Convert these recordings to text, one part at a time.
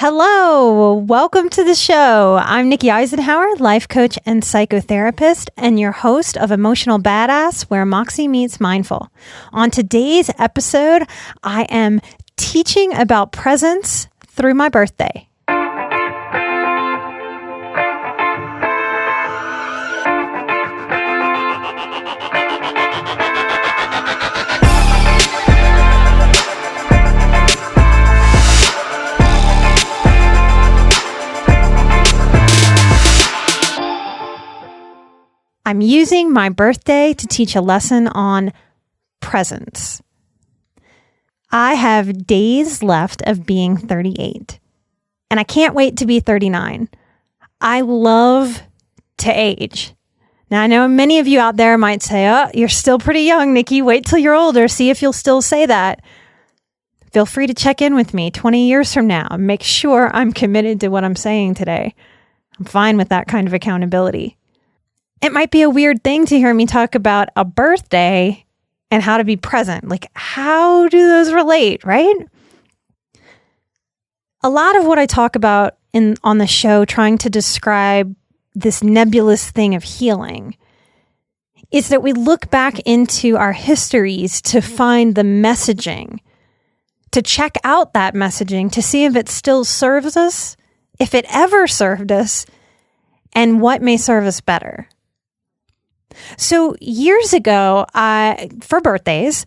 Hello, welcome to the show. I'm Nikki Eisenhower, life coach and psychotherapist, and your host of Emotional Badass, where Moxie meets mindful. On today's episode, I am teaching about presence through my birthday. I'm using my birthday to teach a lesson on presence. I have days left of being 38, and I can't wait to be 39. I love to age. Now, I know many of you out there might say, oh, you're still pretty young, Nikki. Wait till you're older. See if you'll still say that. Feel free to check in with me 20 years from now and make sure I'm committed to what I'm saying today. I'm fine with that kind of accountability. It might be a weird thing to hear me talk about a birthday and how to be present. Like, how do those relate, right? A lot of what I talk about on the show, trying to describe this nebulous thing of healing, is that we look back into our histories to find the messaging, to check out that messaging, to see if it still serves us, if it ever served us, and what may serve us better. So years ago, for birthdays,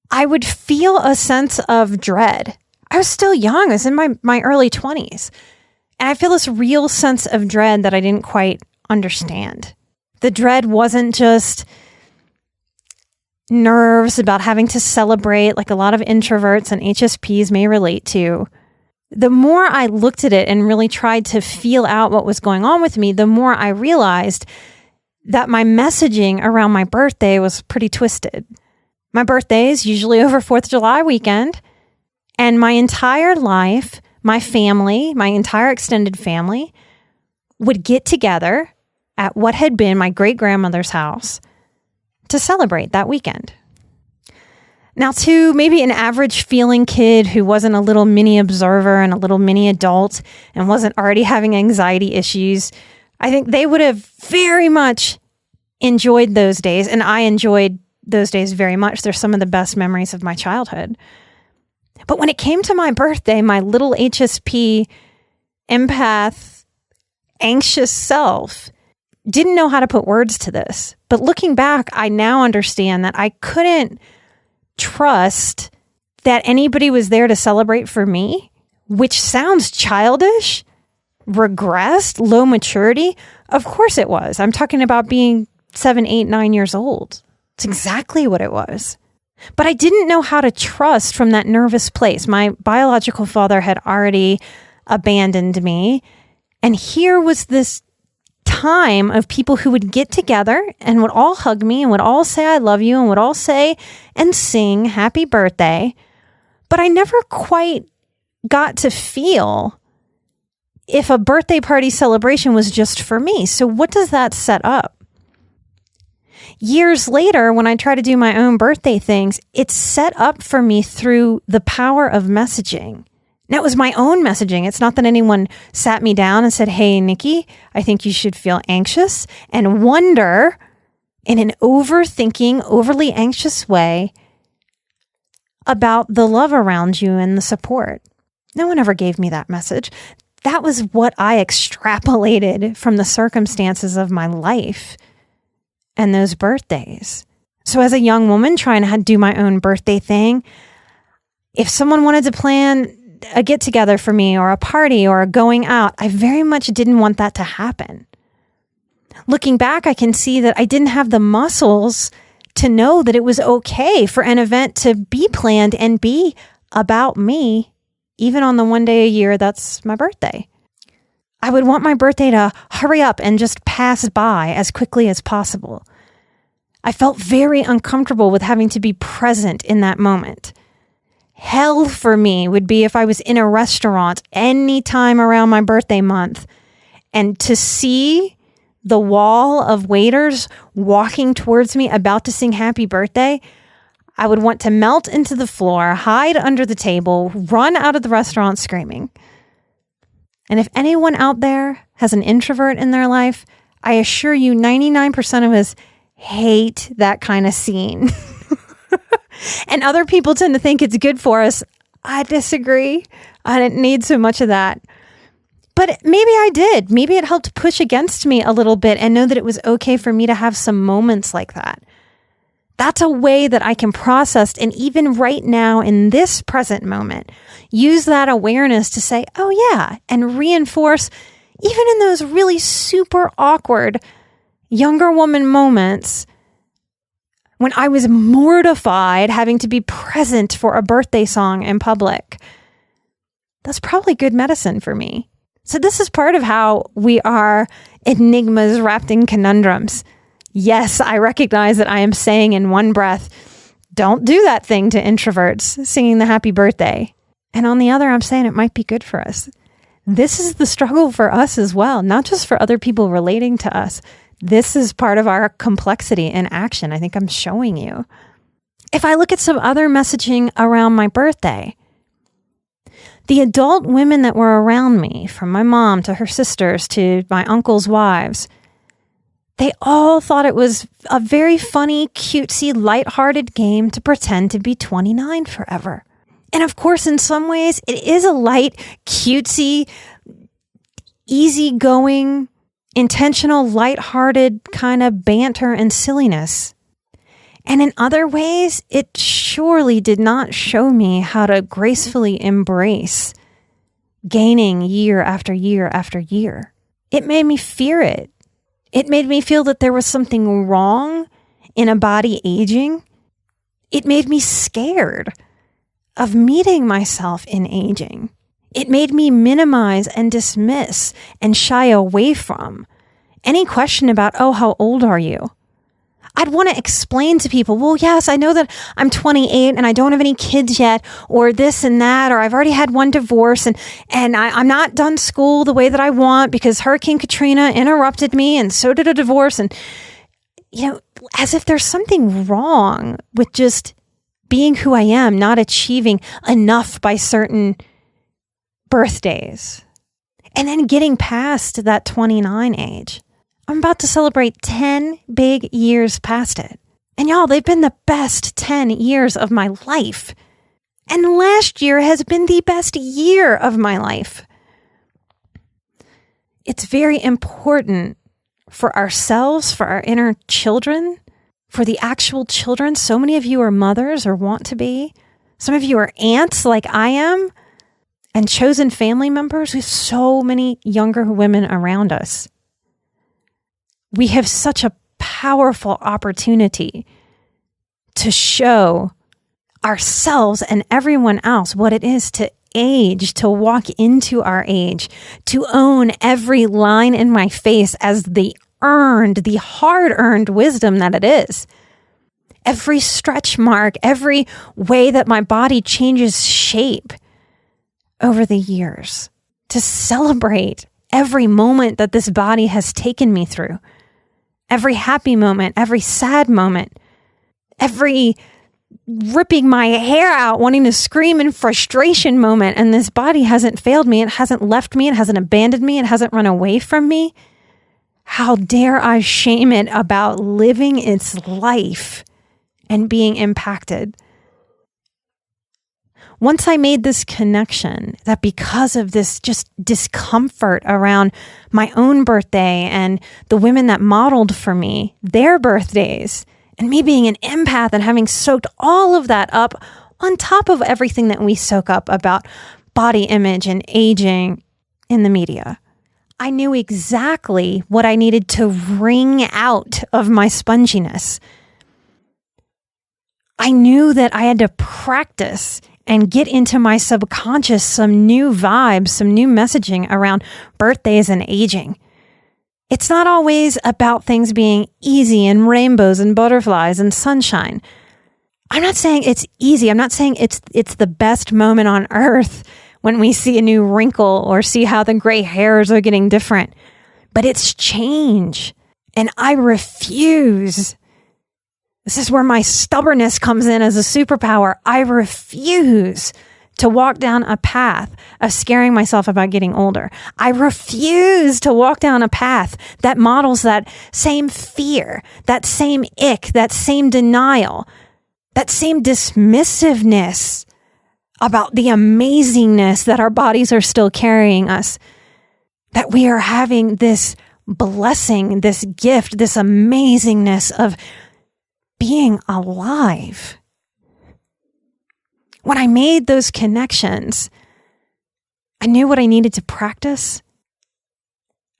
I would feel a sense of dread. I was still young. I was in my early 20s. And I feel this real sense of dread that I didn't quite understand. The dread wasn't just nerves about having to celebrate like a lot of introverts and HSPs may relate to. The more I looked at it and really tried to feel out what was going on with me, the more I realized that my messaging around my birthday was pretty twisted. My birthday is usually over 4th of July weekend, and my entire life, my family, my entire extended family would get together at what had been my great-grandmother's house to celebrate that weekend. Now, to maybe an average feeling kid who wasn't a little mini observer and a little mini adult and wasn't already having anxiety issues, I think they would have very much enjoyed those days, and I enjoyed those days very much. They're some of the best memories of my childhood. But when it came to my birthday, my little HSP, empath, anxious self didn't know how to put words to this. But looking back, I now understand that I couldn't trust that anybody was there to celebrate for me, which sounds childish, regressed, low maturity. Of course it was. I'm talking about being 7, 8, 9 years old. It's exactly what it was. But I didn't know how to trust from that nervous place. My biological father had already abandoned me. And here was this time of people who would get together and would all hug me and would all say, I love you, and would all say and sing happy birthday. But I never quite got to feel if a birthday party celebration was just for me. So what does that set up? Years later, when I try to do my own birthday things, it's set up for me through the power of messaging. Now, it was my own messaging. It's not that anyone sat me down and said, hey, Nikki, I think you should feel anxious and wonder in an overthinking, overly anxious way about the love around you and the support. No one ever gave me that message. That was what I extrapolated from the circumstances of my life and those birthdays. So as a young woman trying to do my own birthday thing, if someone wanted to plan a get together for me or a party or a going out, I very much didn't want that to happen. Looking back, I can see that I didn't have the muscles to know that it was okay for an event to be planned and be about me, even on the one day a year that's my birthday. I would want my birthday to hurry up and just pass by as quickly as possible. I felt very uncomfortable with having to be present in that moment. Hell for me would be if I was in a restaurant any time around my birthday month and to see the wall of waiters walking towards me about to sing happy birthday, I would want to melt into the floor, hide under the table, run out of the restaurant screaming. And if anyone out there has an introvert in their life, I assure you 99% of us hate that kind of scene. And other people tend to think it's good for us. I disagree. I didn't need so much of that. But maybe I did. Maybe it helped push against me a little bit and know that it was okay for me to have some moments like that. That's a way that I can process, and even right now in this present moment, use that awareness to say, oh yeah, and reinforce, even in those really super awkward younger woman moments when I was mortified having to be present for a birthday song in public. That's probably good medicine for me. So this is part of how we are enigmas wrapped in conundrums. Yes, I recognize that I am saying in one breath, don't do that thing to introverts, singing the happy birthday. And on the other, I'm saying it might be good for us. This is the struggle for us as well, not just for other people relating to us. This is part of our complexity in action. I think I'm showing you. If I look at some other messaging around my birthday, the adult women that were around me, from my mom to her sisters to my uncle's wives, they all thought it was a very funny, cutesy, lighthearted game to pretend to be 29 forever. And of course, in some ways, it is a light, cutesy, easygoing, intentional, lighthearted kind of banter and silliness. And in other ways, it surely did not show me how to gracefully embrace gaining year after year after year. It made me fear it. It made me feel that there was something wrong in a body aging. It made me scared of meeting myself in aging. It made me minimize and dismiss and shy away from any question about, oh, how old are you? I'd want to explain to people, well, yes, I know that I'm 28 and I don't have any kids yet, or this and that, or I've already had one divorce and I'm not done school the way that I want because Hurricane Katrina interrupted me and so did a divorce. And, as if there's something wrong with just being who I am, not achieving enough by certain birthdays. And then getting past that 29 age. I'm about to celebrate 10 big years past it. And y'all, they've been the best 10 years of my life. And last year has been the best year of my life. It's very important for ourselves, for our inner children, for the actual children. So many of you are mothers or want to be. Some of you are aunts like I am, and chosen family members. We have so many younger women around us. We have such a powerful opportunity to show ourselves and everyone else what it is to age, to walk into our age, to own every line in my face as the hard-earned wisdom that it is. Every stretch mark, every way that my body changes shape over the years, to celebrate every moment that this body has taken me through. Every happy moment, every sad moment, every ripping my hair out, wanting to scream in frustration moment. And this body hasn't failed me. It hasn't left me. It hasn't abandoned me. It hasn't run away from me. How dare I shame it about living its life and being impacted? Once I made this connection that because of this just discomfort around my own birthday and the women that modeled for me, their birthdays, and me being an empath and having soaked all of that up on top of everything that we soak up about body image and aging in the media, I knew exactly what I needed to wring out of my sponginess. I knew that I had to practice and get into my subconscious some new vibes, some new messaging around birthdays and aging. It's not always about things being easy and rainbows and butterflies and sunshine. I'm not saying it's easy. I'm not saying it's the best moment on earth when we see a new wrinkle or see how the gray hairs are getting different. But it's change. And I refuse. This is where my stubbornness comes in as a superpower. I refuse to walk down a path of scaring myself about getting older. I refuse to walk down a path that models that same fear, that same ick, that same denial, that same dismissiveness about the amazingness that our bodies are still carrying us, that we are having this blessing, this gift, this amazingness of being alive. When I made those connections, I knew what I needed to practice.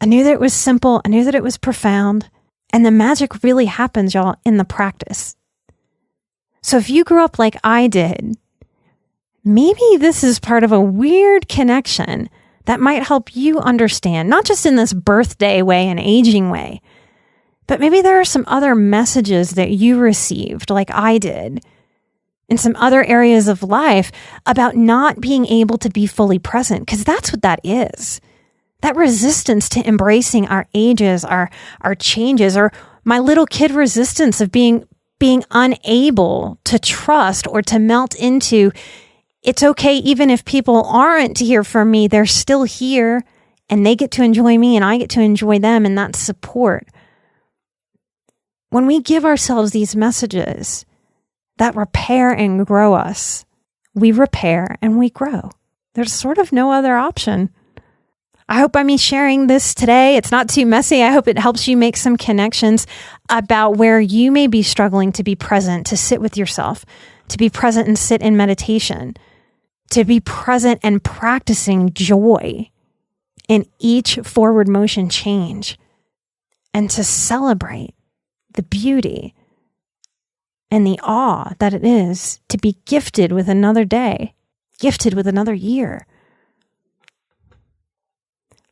I knew that it was simple. I knew that it was profound. And the magic really happens, y'all, in the practice. So if you grew up like I did, maybe this is part of a weird connection that might help you understand, not just in this birthday way and aging way, but maybe there are some other messages that you received, like I did, in some other areas of life about not being able to be fully present, because that's what that is. That resistance to embracing our ages, our changes, or my little kid resistance of being unable to trust or to melt into, it's okay even if people aren't here for me, they're still here and they get to enjoy me and I get to enjoy them, and that's support. When we give ourselves these messages that repair and grow us, we repair and we grow. There's sort of no other option. I hope by me sharing this today, it's not too messy. I hope it helps you make some connections about where you may be struggling to be present, to sit with yourself, to be present and sit in meditation, to be present and practicing joy in each forward motion change, and to celebrate the beauty and the awe that it is to be gifted with another day, gifted with another year.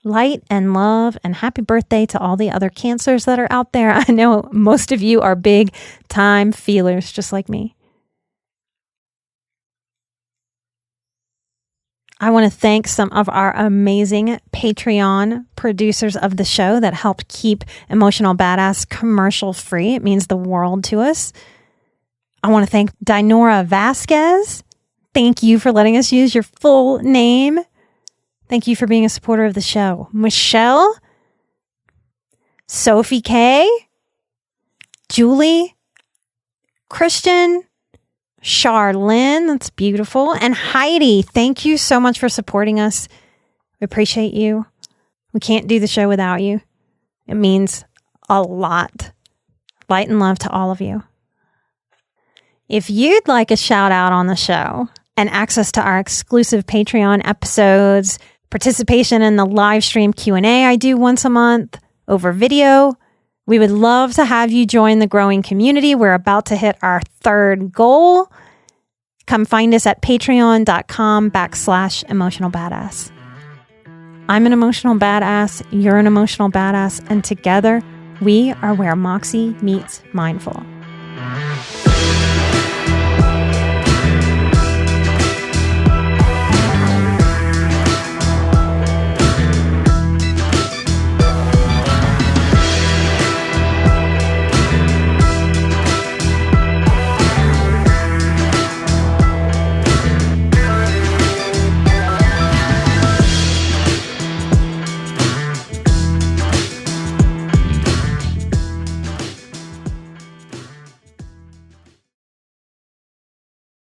Light and love and happy birthday to all the other Cancers that are out there. I know most of you are big time feelers just like me. I want to thank some of our amazing Patreon producers of the show that helped keep Emotional Badass commercial free. It means the world to us. I want to thank Dinora Vasquez. Thank you for letting us use your full name. Thank you for being a supporter of the show. Michelle, Sophie K, Julie, Christian, Charlene, that's beautiful, and Heidi. Thank you so much for supporting us. We appreciate you. We can't do the show without you. It means a lot. Light and love to all of you. If you'd like a shout out on the show and access to our exclusive Patreon episodes, participation in the live stream Q&A I do once a month over video, we would love to have you join the growing community. We're about to hit our third goal. Come find us at patreon.com/emotionalbadass. I'm an emotional badass. You're an emotional badass. And together we are where Moxie meets mindful.